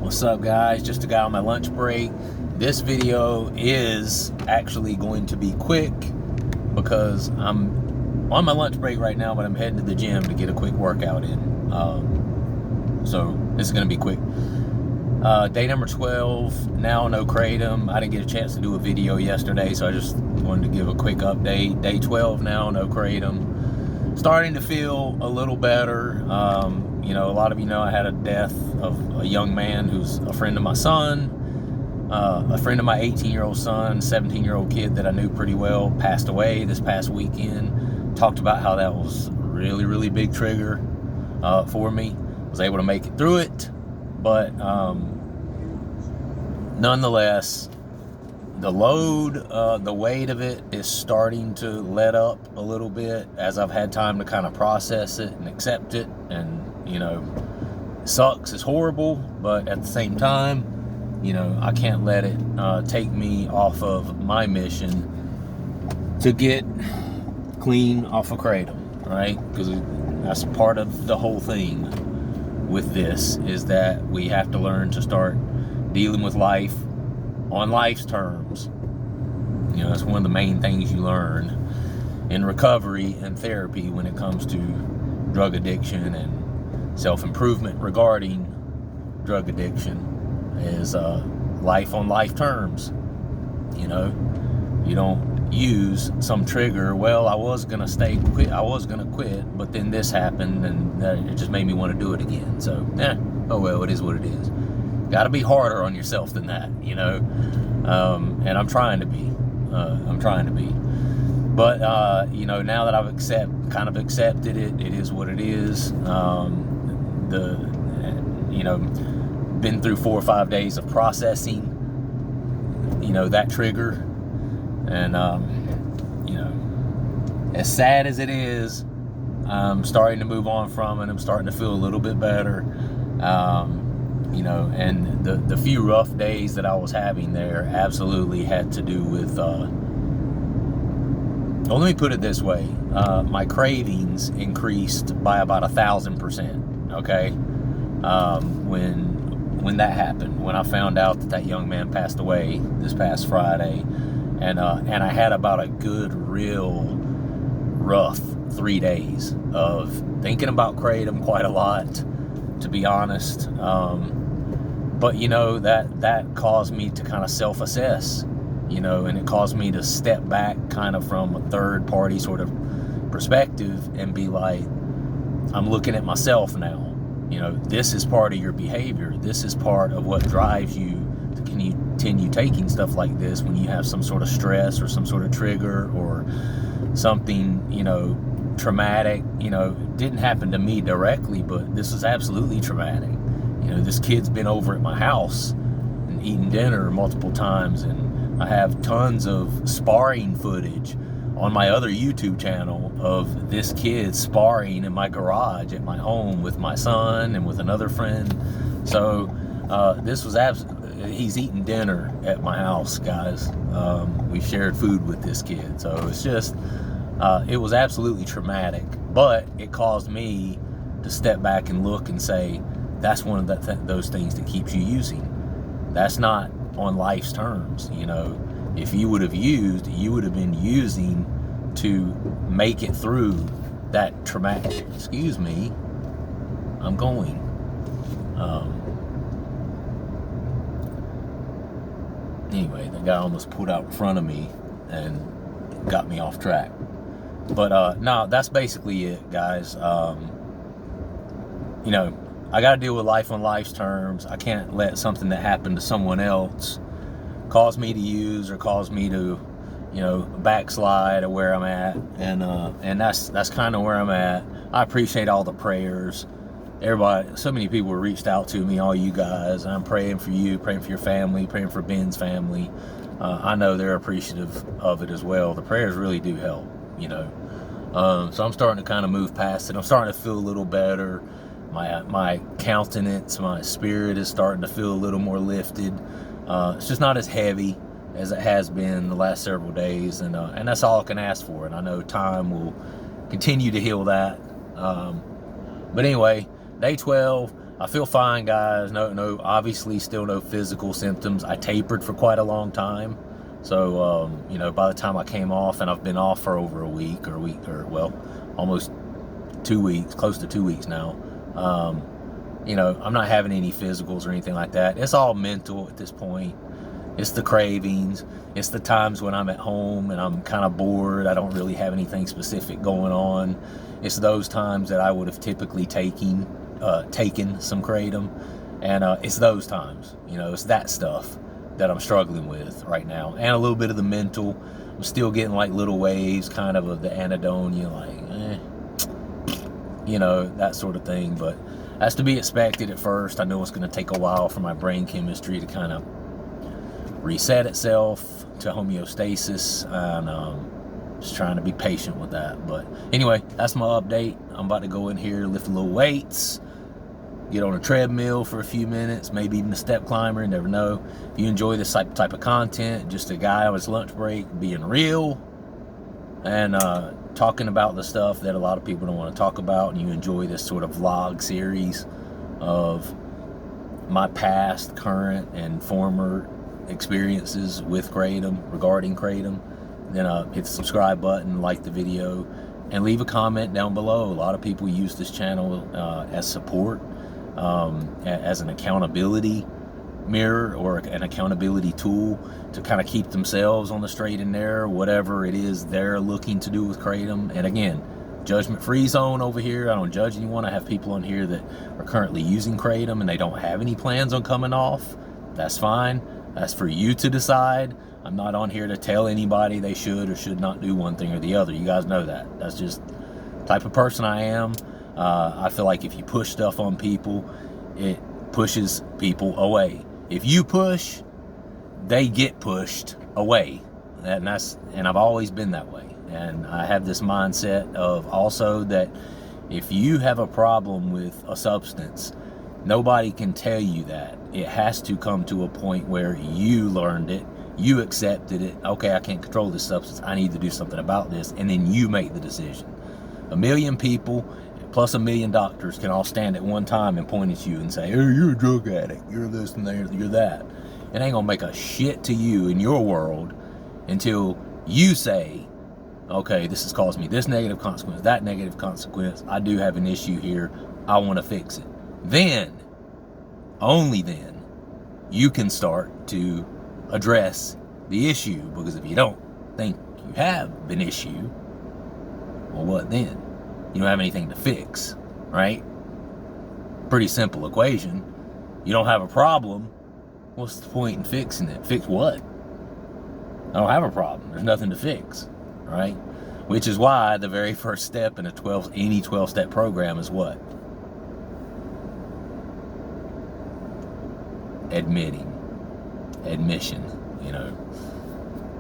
What's up, guys? Just a guy on my lunch break. This video is actually going to be quick because I'm on my lunch break right now, but I'm heading to the gym to get a quick workout in. So this is going to be quick. Day number 12, now no Kratom. I didn't get a chance to do a video yesterday, so I just wanted to give a quick update. Day 12 now, no Kratom. Starting to feel a little better. You know, a lot of you know I had a death of a young man who's a friend of my son, a friend of my 18-year-old son, 17-year-old kid that I knew pretty well, passed away this past weekend. Talked about how that was a really, really big trigger for me. Was able to make it through it, but nonetheless, the load, the weight of it is starting to let up a little bit as I've had time to kind of process it and accept it. And, you know, it sucks, it's horrible, but at the same time, you know, I can't let it take me off of my mission to get clean off of Kratom, right? Because that's part of the whole thing with this, is that we have to learn to start dealing with life on life's terms. You know, that's one of the main things you learn in recovery and therapy when it comes to drug addiction and self-improvement regarding drug addiction, is life on life terms. You know, you don't use some trigger, well, I was gonna quit, but then this happened and it just made me want to do it again. So oh well, it is what it is. Got to be harder on yourself than that, you know. And I'm trying to be. But you know, now that I've accepted it, it is what it is. You know, been through 4 or 5 days of processing, you know, that trigger, and you know, as sad as it is, I'm starting to move on from it. I'm starting to feel a little bit better. You know, and the few rough days that I was having there absolutely had to do with, well, let me put it this way. My cravings increased by about 1,000%, okay? When that happened, when I found out that young man passed away this past Friday, and I had about a good, real rough 3 days of thinking about Kratom quite a lot, to be honest. But you know, that caused me to kind of self-assess, you know, and it caused me to step back kind of from a third party sort of perspective and be like, I'm looking at myself now. You know, this is part of your behavior. This is part of what drives you to continue taking stuff like this when you have some sort of stress or some sort of trigger or something, you know, traumatic. You know, it didn't happen to me directly, but this is absolutely traumatic. You know, this kid's been over at my house and eaten dinner multiple times, and I have tons of sparring footage on my other YouTube channel of this kid sparring in my garage at my home with my son and with another friend. So this was he's eating dinner at my house, guys. We shared food with this kid, so it's just it was absolutely traumatic, but it caused me to step back and look and say, that's one of those things that keeps you using. That's not on life's terms. You know, if you would have used, you would have been using to make it through that traumatic, excuse me, I'm going. Anyway, the guy almost pulled out in front of me and got me off track. But no, that's basically it, guys. You know, I got to deal with life on life's terms. I can't let something that happened to someone else cause me to use or cause me to, you know, backslide or where I'm at. And that's kind of where I'm at. I appreciate all the prayers. Everybody, so many people reached out to me, all you guys. I'm praying for you, praying for your family, praying for Ben's family. I know they're appreciative of it as well. The prayers really do help, you know. So I'm starting to kind of move past it. I'm starting to feel a little better. My countenance, my spirit is starting to feel a little more lifted. It's just not as heavy as it has been the last several days, and that's all I can ask for. And I know time will continue to heal that. But anyway, day 12, I feel fine, guys. No, obviously still no physical symptoms. I tapered for quite a long time. So, you know, by the time I came off, and I've been off for over a week, well, almost 2 weeks, close to 2 weeks now. You know, I'm not having any physicals or anything like that. It's all mental at this point. It's the cravings. It's the times when I'm at home and I'm kind of bored. I don't really have anything specific going on. It's those times that I would have typically taken some Kratom. And it's those times, you know, it's that stuff that I'm struggling with right now. And a little bit of the mental. I'm still getting like little waves kind of the anhedonia, like, you know, that sort of thing. But that's to be expected at first. I know it's going to take a while for my brain chemistry to kind of reset itself to homeostasis, and just trying to be patient with that. But anyway, that's my update. I'm about to go in here, lift a little weights, get on a treadmill for a few minutes, maybe even a step climber, you never know. If you enjoy this type of content, just a guy on his lunch break being real and talking about the stuff that a lot of people don't want to talk about, and you enjoy this sort of vlog series of my past, current, and former experiences with Kratom, regarding Kratom, then hit the subscribe button, like the video, and leave a comment down below. A lot of people use this channel as support, as an accountability mirror or an accountability tool to kind of keep themselves on the straight and narrow, whatever it is they're looking to do with Kratom. And again, judgment-free zone over here. I don't judge anyone. I have people on here that are currently using Kratom and they don't have any plans on coming off. That's fine. That's for you to decide. I'm not on here to tell anybody they should or should not do one thing or the other. You guys know that. That's just the type of person I am. I feel like if you push stuff on people, it pushes people away. If you push, they get pushed away. And I've always been that way. And I have this mindset of also that if you have a problem with a substance, nobody can tell you that. It has to come to a point where you learned it, you accepted it. Okay, I can't control this substance. I need to do something about this. And then you make the decision. 1 million people plus 1 million doctors can all stand at one time and point at you and say, hey, you're a drug addict, you're this and you're that. It ain't gonna make a shit to you in your world until you say, okay, this has caused me this negative consequence, that negative consequence. I do have an issue here. I want to fix it. Then, only then, you can start to address the issue. Because if you don't think you have an issue, well, what then? You don't have anything to fix, right? Pretty simple equation. You don't have a problem. What's the point in fixing it? Fix what? I don't have a problem. There's nothing to fix, right? Which is why the very first step in any 12-step program is what? Admission, you know.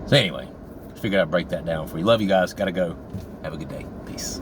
So anyway, figured I'd break that down for you. Love you guys. Gotta go. Have a good day. Peace.